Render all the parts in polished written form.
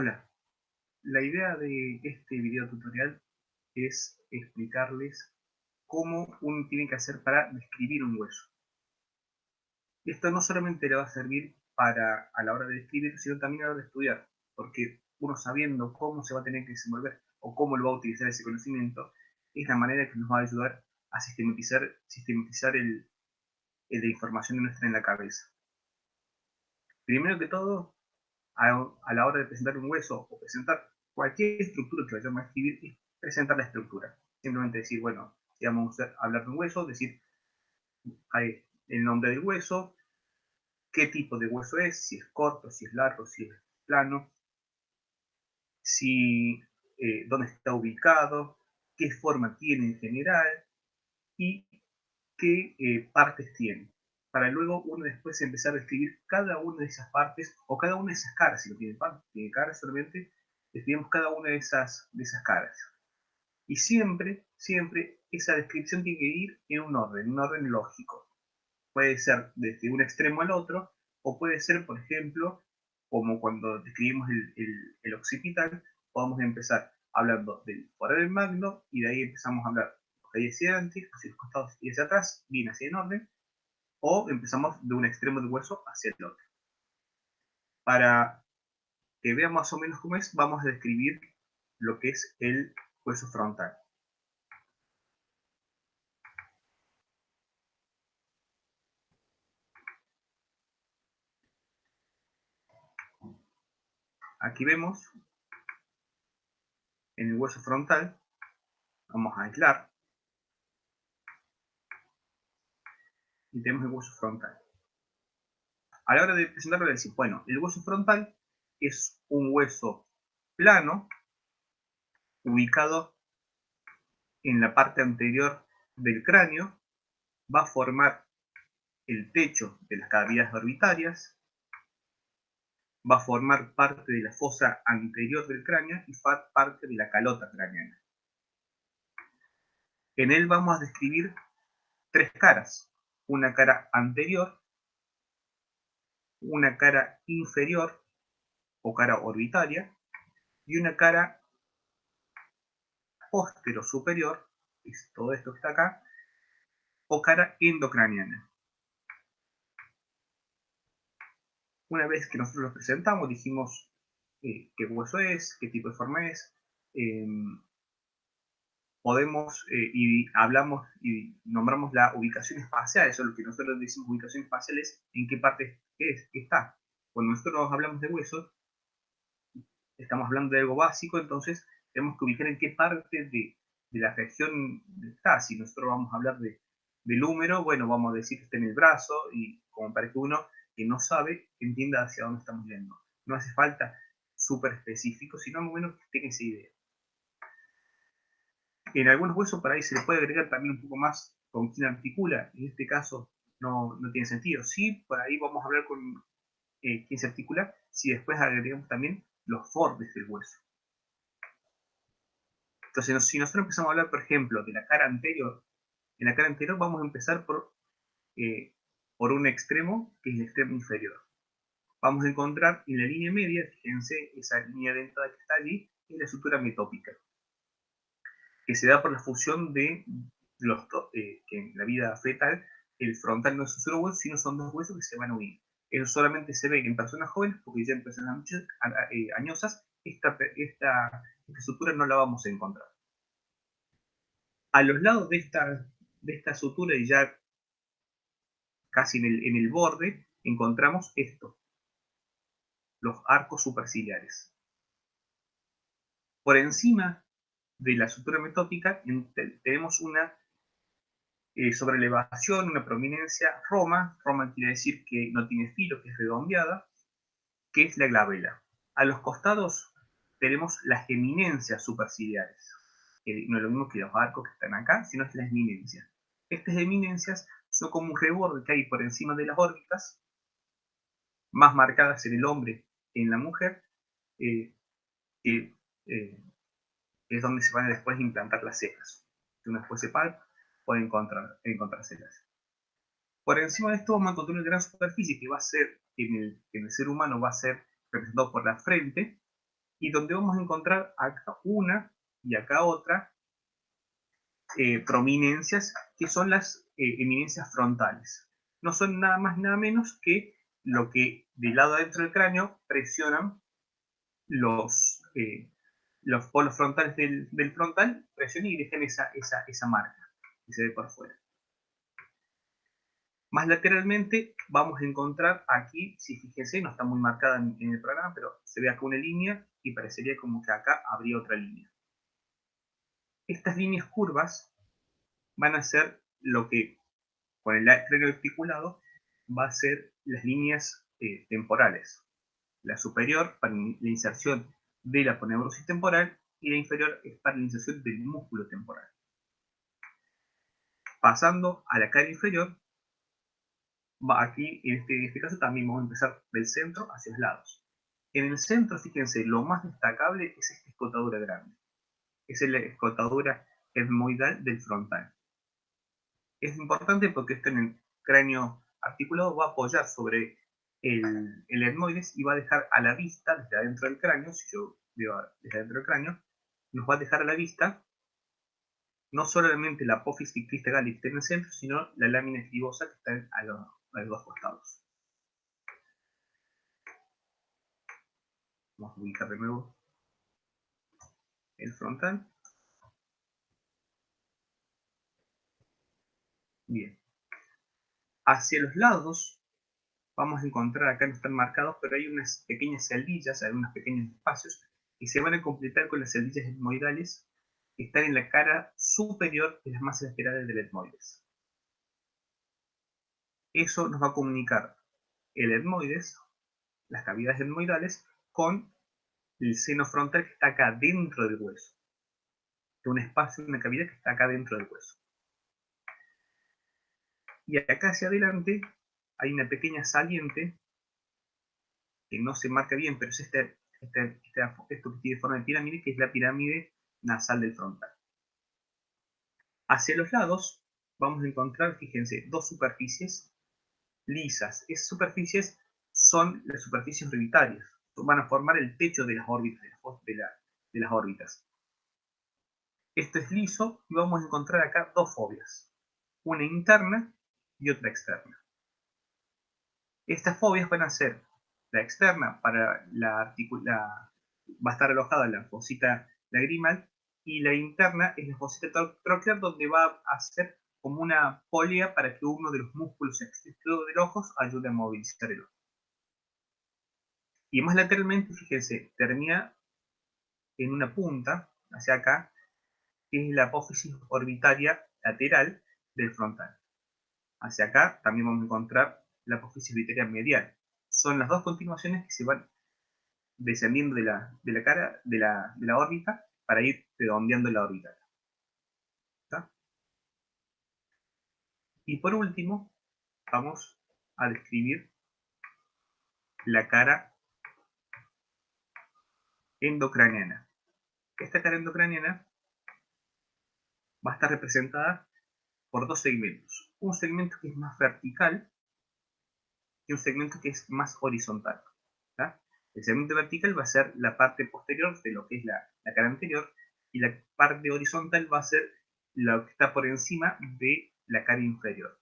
Hola, la idea de este video tutorial es explicarles cómo uno tiene que hacer para describir un hueso. Esto no solamente le va a servir para a la hora de describir, sino también a la hora de estudiar, porque uno sabiendo cómo se va a tener que desenvolver o cómo lo va a utilizar ese conocimiento, es la manera que nos va a ayudar a sistematizar la información nuestra en la cabeza. Primero que todo, a la hora de presentar un hueso o presentar cualquier estructura que vayamos a escribir, es presentar la estructura. Simplemente decir, bueno, si vamos a hablar de un hueso, decir el nombre del hueso, qué tipo de hueso es, si es corto, si es largo, si es plano, si, dónde está ubicado, qué forma tiene en general y qué partes tiene. Para luego uno después empezar a describir cada una de esas partes o cada una de esas caras. Si no tiene partes, tiene caras solamente, describimos cada una de esas caras. Y siempre esa descripción tiene que ir en un orden lógico. Puede ser desde un extremo al otro, o puede ser, por ejemplo, como cuando describimos el occipital, podemos empezar hablando del foramen magno y de ahí empezamos a hablar hacia adelante, hacia los costados y hacia atrás, bien así en orden, o empezamos de un extremo del hueso hacia el otro. Para que vean más o menos cómo es, vamos a describir lo que es el hueso frontal. Aquí vemos en el hueso frontal, vamos a aislar y tenemos el hueso frontal. A la hora de presentarlo, le decimos, bueno, el hueso frontal es un hueso plano ubicado en la parte anterior del cráneo, va a formar el techo de las cavidades orbitarias, va a formar parte de la fosa anterior del cráneo y parte de la calota craneana. En él vamos a describir tres caras, una cara anterior, una cara inferior o cara orbitaria y una cara póstero superior, es todo esto que está acá, o cara endocraniana. Una vez que nosotros lo presentamos, dijimos qué hueso es, qué tipo de forma es, eh, podemos y hablamos y nombramos la ubicación espacial. Eso es lo que nosotros decimos ubicación espacial, es en qué parte está. Cuando nosotros hablamos de huesos, estamos hablando de algo básico, entonces tenemos que ubicar en qué parte de la región está. Si nosotros vamos a hablar del húmero, bueno, vamos a decir que está en el brazo, y como para que uno que no sabe entienda hacia dónde estamos yendo. No hace falta súper específico, sino más o menos que tenga esa idea. En algunos huesos por ahí se le puede agregar también un poco más con quién articula. En este caso no tiene sentido. Sí, por ahí vamos a hablar con quién se articula si después agregamos también los bordes del hueso. Entonces, si nosotros empezamos a hablar, por ejemplo, de la cara anterior, en la cara anterior vamos a empezar por un extremo, que es el extremo inferior. Vamos a encontrar en la línea media, fíjense, esa línea dentada que está allí, es la sutura metópica, que se da por la fusión de que en la vida fetal el frontal no es un solo hueso, sino son dos huesos que se van a unir. Eso solamente se ve en personas jóvenes, porque ya en personas añosas esta sutura no la vamos a encontrar. A los lados de esta sutura y ya casi en el borde, encontramos esto, los arcos superciliares. Por encima de la sutura metópica tenemos una sobrelevación, una prominencia roma. Roma quiere decir que no tiene filo, que es redondeada, que es la glabela. A los costados tenemos las eminencias superciliares, que no es lo mismo que los arcos que están acá, sino es las eminencias. Estas eminencias son como un reborde que hay por encima de las órbitas, más marcadas en el hombre que en la mujer, que es donde se van a después implantar las cejas. Si uno después se palpa, puede encontrárselas. Por encima de esto vamos a encontrar una gran superficie que va a ser, en el ser humano va a ser representado por la frente, y donde vamos a encontrar acá una y acá otra prominencias, que son las eminencias frontales. No son nada más nada menos que lo que del lado adentro del cráneo presionan los polos frontales del frontal, presionan y dejan esa marca que se ve por fuera. Más lateralmente vamos a encontrar aquí, si fíjense, no está muy marcada en el programa, pero se ve acá una línea y parecería como que acá habría otra línea. Estas líneas curvas van a ser lo que con el cráneo articulado va a ser las líneas temporales. La superior para la inserción de la aponeurosis temporal y la inferior es para la inserción del músculo temporal. Pasando a la cara inferior, aquí en este caso también vamos a empezar del centro hacia los lados. En el centro, fíjense, lo más destacable es esta escotadura grande. Es la escotadura etmoidal del frontal. Es importante porque esto en el cráneo articulado va a apoyar sobre el etmoides y va a dejar a la vista, desde adentro del cráneo, si yo veo desde adentro del cráneo, nos va a dejar a la vista no solamente la apófisis cristagal que está en el centro, sino la lámina estribosa que está a los dos costados. Vamos a ubicar de nuevo el frontal. Bien. Hacia los lados vamos a encontrar, acá no están marcados, pero hay unas pequeñas celdillas, hay unos pequeños espacios que se van a completar con las celdillas etmoidales que están en la cara superior de las masas laterales del etmoides. Eso nos va a comunicar el etmoides, las cavidades etmoidales, con el seno frontal que está acá dentro del hueso. Un espacio, una cavidad que está acá dentro del hueso. Y acá hacia adelante hay una pequeña saliente que no se marca bien, pero es esto que tiene forma de pirámide, que es la pirámide nasal del frontal. Hacia los lados vamos a encontrar, fíjense, dos superficies lisas. Esas superficies son las superficies orbitarias. Van a formar el techo de las órbitas. De las órbitas. Esto es liso y vamos a encontrar acá dos fobias. Una interna y otra externa. Estas fobias van a ser la externa para va a estar alojada en la fosita lagrimal, y la interna es la fosita troqueal, donde va a ser como una polea para que uno de los músculos externos del ojo ayude a movilizar el ojo. Y más lateralmente, fíjense, termina en una punta, hacia acá, que es la apófisis orbitaria lateral del frontal. Hacia acá también vamos a encontrar la apófisis orbitaria medial. Son las dos continuaciones que se van descendiendo de la cara, de la órbita, para ir redondeando la órbita. ¿Está? Y por último, vamos a describir la cara endocraniana. Esta cara endocraniana va a estar representada por dos segmentos. Un segmento que es más vertical y un segmento que es más horizontal. ¿Está? El segmento vertical va a ser la parte posterior de lo que es la cara anterior, y la parte horizontal va a ser lo que está por encima de la cara inferior.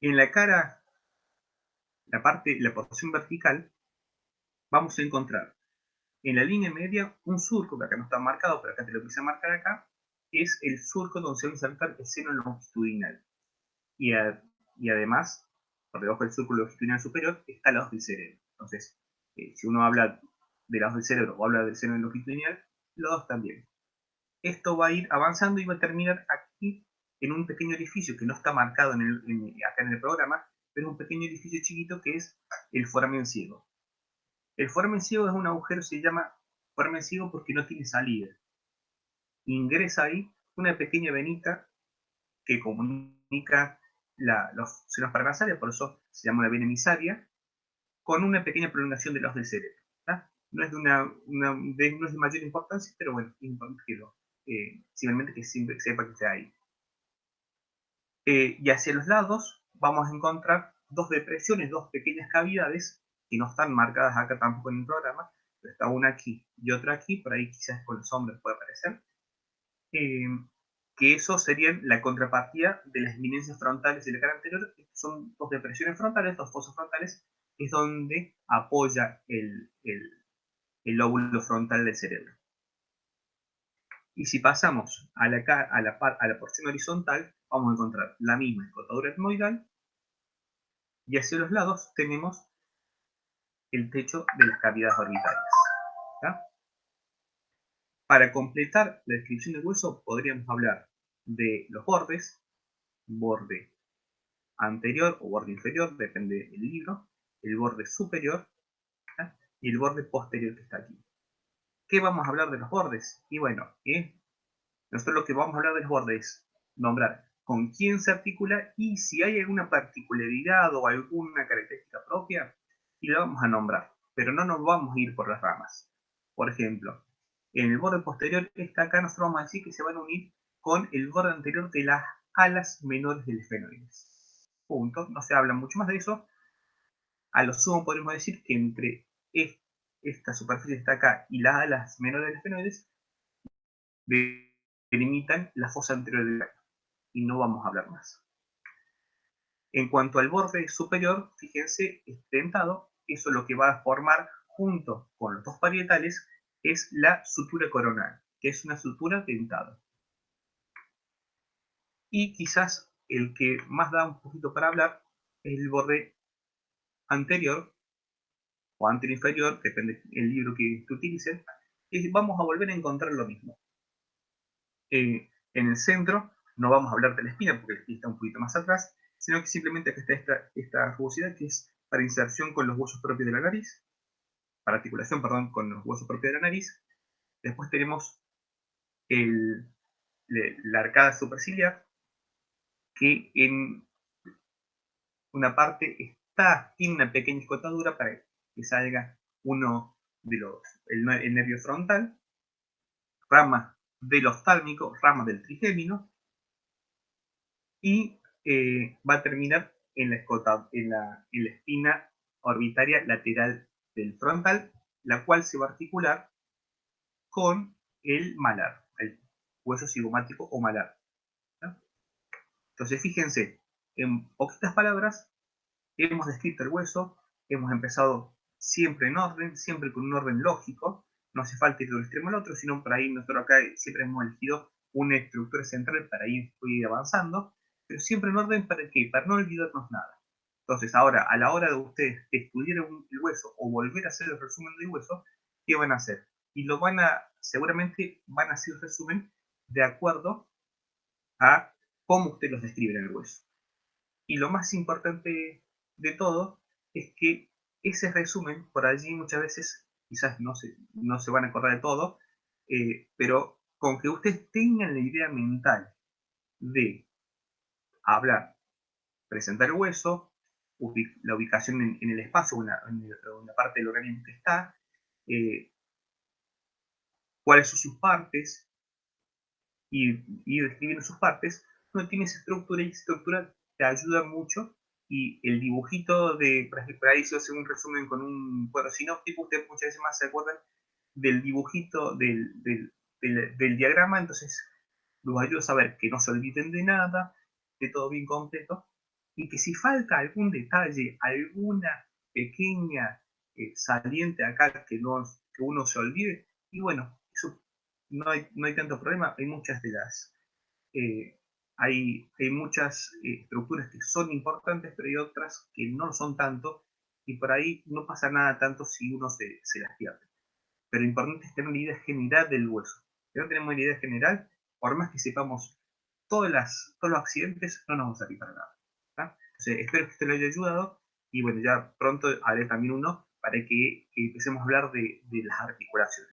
En la cara, la porción vertical, vamos a encontrar en la línea media un surco, que acá no está marcado, pero acá te lo quise marcar acá, que es el surco donde se va a insertar el seno longitudinal. Y además, por debajo del surco longitudinal superior, está la hoz del cerebro. Entonces, si uno habla de la hoz del cerebro o habla del seno longitudinal, los dos también. Esto va a ir avanzando y va a terminar aquí en un pequeño edificio que no está marcado acá en el programa, pero es un pequeño edificio chiquito que es el foramen ciego. El foramen ciego es un agujero, se llama foramen ciego porque no tiene salida. Ingresa ahí una pequeña venita que comunica los senos paranasales, por eso se llama una vena emisaria, con una pequeña prolongación de la hoz del cerebro. ¿Tá? No es no es de mayor importancia, pero bueno, es importante que simplemente que siempre sepa que está ahí. Y hacia los lados vamos a encontrar dos depresiones, dos pequeñas cavidades, que no están marcadas acá tampoco en el programa, pero está una aquí y otra aquí, por ahí quizás con los hombres puede aparecer, que eso serían la contrapartida de las eminencias frontales de la cara anterior, que son dos depresiones frontales, dos fosas frontales, es donde apoya el lóbulo frontal del cerebro. Y si pasamos a la porción horizontal, vamos a encontrar la misma escotadura etmoidal, y hacia los lados tenemos el techo de las cavidades orbitales. ¿Tá? Para completar la descripción del hueso, podríamos hablar de los bordes, borde anterior o borde inferior, depende del libro, el borde superior, ¿tá? Y el borde posterior que está aquí. ¿Qué vamos a hablar de los bordes? Y bueno, nosotros lo que vamos a hablar de los bordes es nombrar con quién se articula y si hay alguna particularidad o alguna característica propia, y la vamos a nombrar, pero no nos vamos a ir por las ramas. Por ejemplo, en el borde posterior está acá, nosotros vamos a decir que se van a unir con el borde anterior de las alas menores del esfenoides. Punto. No se habla mucho más de eso. A lo sumo podemos decir que entre esta superficie que está acá y las alas menores del esfenoides delimitan la fosa anterior del cráneo. Y no vamos a hablar más. En cuanto al borde superior, fíjense, es dentado. Eso lo que va a formar junto con los dos parietales es la sutura coronal, que es una sutura dentada. Y quizás el que más da un poquito para hablar es el borde anterior o anterior inferior, depende del libro que utilicen, y vamos a volver a encontrar lo mismo. En el centro no vamos a hablar de la espina porque la espina está un poquito más atrás, sino que simplemente acá está esta rugosidad que es para inserción con los huesos propios de la nariz, para articulación, perdón, con los huesos propios de la nariz. Después tenemos la arcada superciliar, que en una parte tiene una pequeña escotadura para que salga uno de el nervio frontal, ramas del oftálmico, ramas del trigémino, y va a terminar en la espina orbitaria lateral del frontal, la cual se va a articular con el malar, el hueso cigomático o malar. ¿No? Entonces, fíjense, en poquitas palabras, hemos descrito el hueso, hemos empezado siempre en orden, siempre con un orden lógico, no hace falta ir de un extremo al otro, sino por ahí nosotros acá siempre hemos elegido una estructura central para ir avanzando, pero siempre en orden para qué, para no olvidarnos nada. Entonces ahora, a la hora de ustedes estudiar el hueso o volver a hacer el resumen del hueso, ¿qué van a hacer? Y seguramente van a hacer el resumen de acuerdo a cómo ustedes los describen en el hueso. Y lo más importante de todo es que ese resumen, por allí muchas veces, quizás no se van a acordar de todo, pero con que ustedes tengan la idea mental de hablar, presentar el hueso, la ubicación en el espacio, en la parte del organismo que está, eh, cuáles son sus partes, y describiendo sus partes, no tiene esa estructura y esa estructura te ayuda mucho. Y el dibujito por ejemplo, ahí se hace un resumen con un cuadro sinóptico, ustedes muchas veces más se acuerdan del dibujito del diagrama, entonces los ayuda a saber que no se olviden de nada, de todo bien completo, y que si falta algún detalle, alguna pequeña saliente acá que uno se olvide, y bueno, eso no hay tanto problema, hay muchas de las eh, hay muchas estructuras que son importantes, pero hay otras que no son tanto, y por ahí no pasa nada tanto si uno se las pierde. Pero lo importante es tener una idea general del hueso. Si no tenemos una idea general, por más que sepamos todos los accidentes, no nos vamos a servir para nada. ¿Tá? Entonces, espero que esto le haya ayudado, y bueno, ya pronto haré también uno para que empecemos a hablar de las articulaciones.